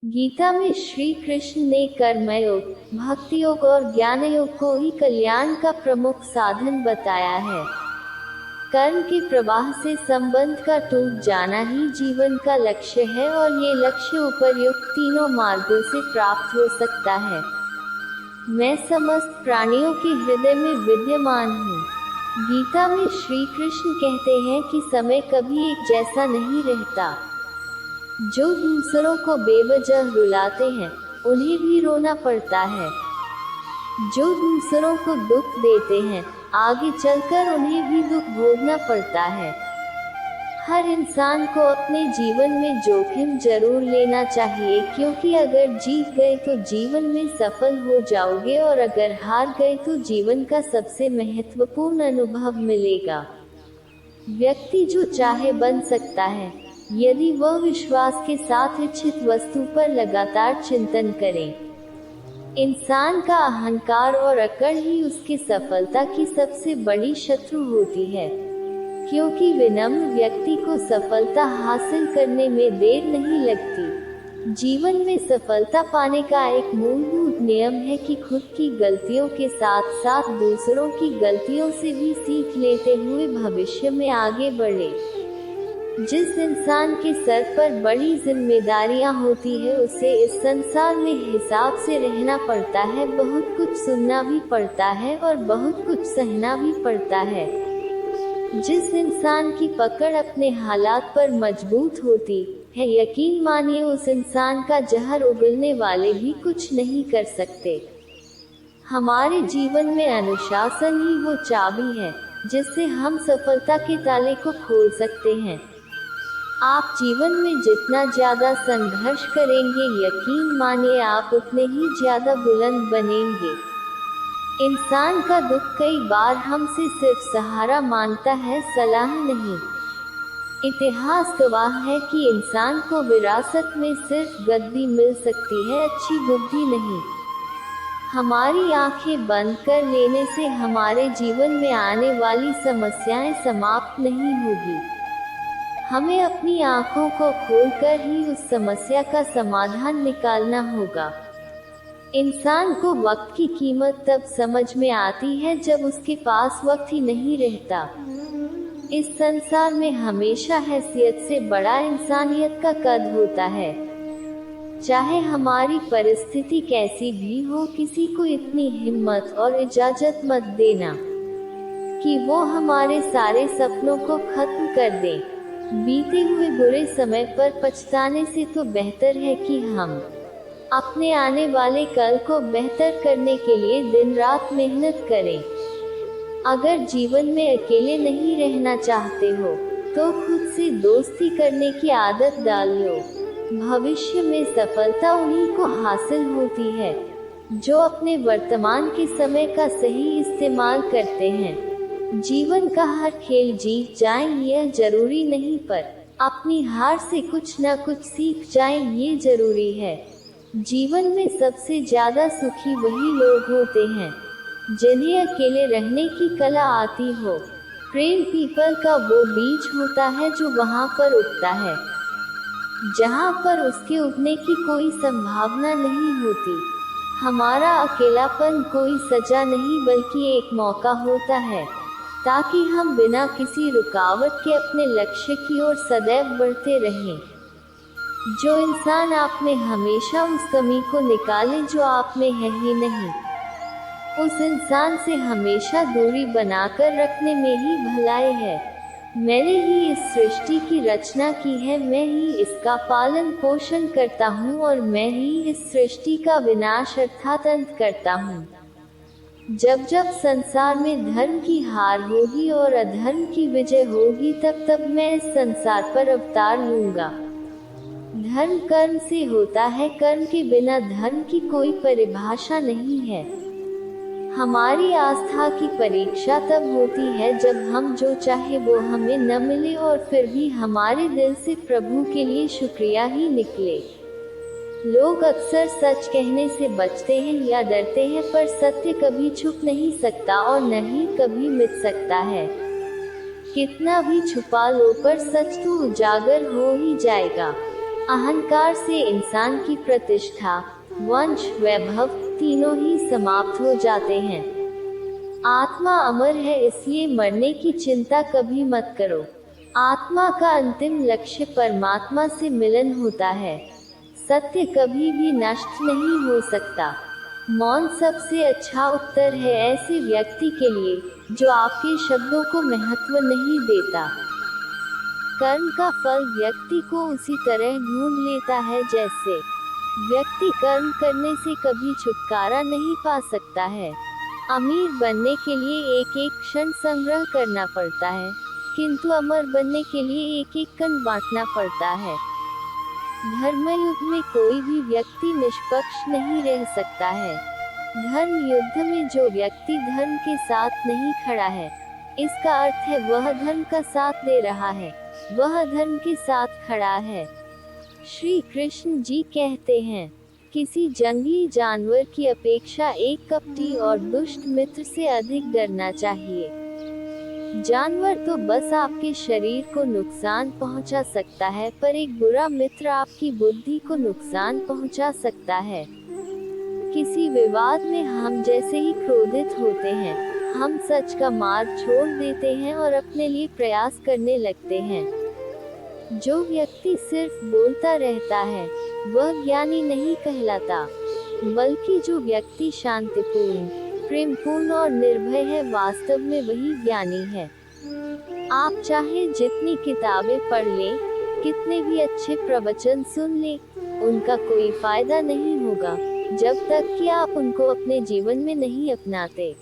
गीता में श्री कृष्ण ने कर्मयोग, भक्ति योग और ज्ञान योग को ही कल्याण का प्रमुख साधन बताया है। कर्म के प्रवाह से संबंध का टूट जाना ही जीवन का लक्ष्य है और ये लक्ष्य उपर्युक्त तीनों मार्गों से प्राप्त हो सकता है। मैं समस्त प्राणियों के हृदय में विद्यमान हूँ। गीता में श्री कृष्ण कहते हैं कि समय कभी एक जैसा नहीं रहता। जो दूसरों को बेवजह रुलाते हैं, उन्हें भी रोना पड़ता है। जो दूसरों को दुख देते हैं, आगे चलकर उन्हें भी दुख भोगना पड़ता है। हर इंसान को अपने जीवन में जोखिम जरूर लेना चाहिए, क्योंकि अगर जीत गए तो जीवन में सफल हो जाओगे और अगर हार गए तो जीवन का सबसे महत्वपूर्ण अनुभव मिलेगा। व्यक्ति जो चाहे बन सकता है, यदि वह विश्वास के साथ इच्छित वस्तु पर लगातार चिंतन करे। इंसान का अहंकार और अकड़ ही उसकी सफलता की सबसे बड़ी शत्रु होती है, क्योंकि विनम्र व्यक्ति को सफलता हासिल करने में देर नहीं लगती। जीवन में सफलता पाने का एक मूलभूत नियम है कि खुद की गलतियों के साथ साथ दूसरों की गलतियों से भी सीख लेते हुए भविष्य में आगे बढ़े। जिस इंसान के सर पर बड़ी जिम्मेदारियां होती है, उसे इस संसार में हिसाब से रहना पड़ता है, बहुत कुछ सुनना भी पड़ता है और बहुत कुछ सहना भी पड़ता है। जिस इंसान की पकड़ अपने हालात पर मजबूत होती है, यकीन मानिए उस इंसान का जहर उगलने वाले भी कुछ नहीं कर सकते। हमारे जीवन में अनुशासन ही वो चाबी है जिससे हम सफलता के ताले को खोल सकते हैं। आप जीवन में जितना ज्यादा संघर्ष करेंगे, यकीन मानिए आप उतने ही ज्यादा बुलंद बनेंगे। इंसान का दुख कई बार हमसे सिर्फ सहारा मांगता है, सलाह नहीं। इतिहास गवाह है कि इंसान को विरासत में सिर्फ गद्दी मिल सकती है, अच्छी बुद्धि नहीं। हमारी आंखें बंद कर लेने से हमारे जीवन में आने वाली समस्याएं समाप्त नहीं होगी। हमें अपनी आंखों को खोलकर ही उस समस्या का समाधान निकालना होगा। इंसान को वक्त की कीमत तब समझ में आती है जब उसके पास वक्त ही नहीं रहता। इस संसार में हमेशा हैसियत से बड़ा इंसानियत का कद होता है। चाहे हमारी परिस्थिति कैसी भी हो, किसी को इतनी हिम्मत और इजाजत मत देना कि वो हमारे सारे सपनों को खत्म कर दे। बीते हुए बुरे समय पर पछताने से तो बेहतर है कि हम अपने आने वाले कल को बेहतर करने के लिए दिन रात मेहनत करें। अगर जीवन में अकेले नहीं रहना चाहते हो, तो खुद से दोस्ती करने की आदत डाल लो। भविष्य में सफलता उन्हीं को हासिल होती है जो अपने वर्तमान के समय का सही इस्तेमाल करते हैं। जीवन का हर खेल जीत जाएं यह जरूरी नहीं, पर अपनी हार से कुछ न कुछ सीख जाएं ये जरूरी है। जीवन में सबसे ज्यादा सुखी वही लोग होते हैं जिन्हें अकेले रहने की कला आती हो। प्रेम पीपल का वो बीज होता है जो वहाँ पर उगता है जहाँ पर उसके उगने की कोई संभावना नहीं होती। हमारा अकेलापन कोई सजा नहीं बल्कि एक मौका होता है, ताकि हम बिना किसी रुकावट के अपने लक्ष्य की ओर सदैव बढ़ते रहें। जो इंसान आप में हमेशा उस कमी को निकाले जो आप में है ही नहीं, उस इंसान से हमेशा दूरी बनाकर रखने में ही भलाई है। मैंने ही इस सृष्टि की रचना की है, मैं ही इसका पालन पोषण करता हूँ और मैं ही इस सृष्टि का विनाश अर्थात अंत करता हूँ। जब जब संसार में धर्म की हार होगी और अधर्म की विजय होगी, तब तब मैं इस संसार पर अवतार लूंगा। धर्म कर्म से होता है, कर्म के बिना धर्म की कोई परिभाषा नहीं है। हमारी आस्था की परीक्षा तब होती है जब हम जो चाहे वो हमें न मिले और फिर भी हमारे दिल से प्रभु के लिए शुक्रिया ही निकले। लोग अक्सर सच कहने से बचते हैं या डरते हैं, पर सत्य कभी छुप नहीं सकता और न ही कभी मिट सकता है। कितना भी छुपा लो पर सच तो उजागर हो ही जाएगा। अहंकार से इंसान की प्रतिष्ठा, वंश, वैभव तीनों ही समाप्त हो जाते हैं। आत्मा अमर है, इसलिए मरने की चिंता कभी मत करो। आत्मा का अंतिम लक्ष्य परमात्मा से मिलन होता है। सत्य कभी भी नष्ट नहीं हो सकता। मौन सबसे अच्छा उत्तर है ऐसे व्यक्ति के लिए जो आपके शब्दों को महत्व नहीं देता। कर्म का फल व्यक्ति को उसी तरह ढूंढ लेता है जैसे व्यक्ति कर्म करने से कभी छुटकारा नहीं पा सकता है। अमीर बनने के लिए एक एक क्षण संग्रह करना पड़ता है, किंतु अमर बनने के लिए एक एक कण बांटना पड़ता है। धर्म युद्ध में कोई भी व्यक्ति निष्पक्ष नहीं रह सकता है। धर्म युद्ध में जो व्यक्ति धर्म के साथ नहीं खड़ा है, इसका अर्थ है वह धर्म का साथ दे रहा है, वह धर्म के साथ खड़ा है। श्री कृष्ण जी कहते हैं, किसी जंगली जानवर की अपेक्षा एक कपटी और दुष्ट मित्र से अधिक डरना चाहिए। जानवर तो बस आपके शरीर को नुकसान पहुंचा सकता है, पर एक बुरा मित्र आपकी बुद्धि को नुकसान पहुंचा सकता है। किसी विवाद में हम जैसे ही क्रोधित होते हैं, हम सच का मार्ग छोड़ देते हैं और अपने लिए प्रयास करने लगते हैं। जो व्यक्ति सिर्फ बोलता रहता है, वह ज्ञानी नहीं कहलाता, बल्कि जो व्यक्ति शांतिपूर्ण, प्रेमपूर्ण और निर्भय है, वास्तव में वही ज्ञानी है। आप चाहे जितनी किताबें पढ़ लें, कितने भी अच्छे प्रवचन सुन लें, उनका कोई फायदा नहीं होगा जब तक कि आप उनको अपने जीवन में नहीं अपनाते।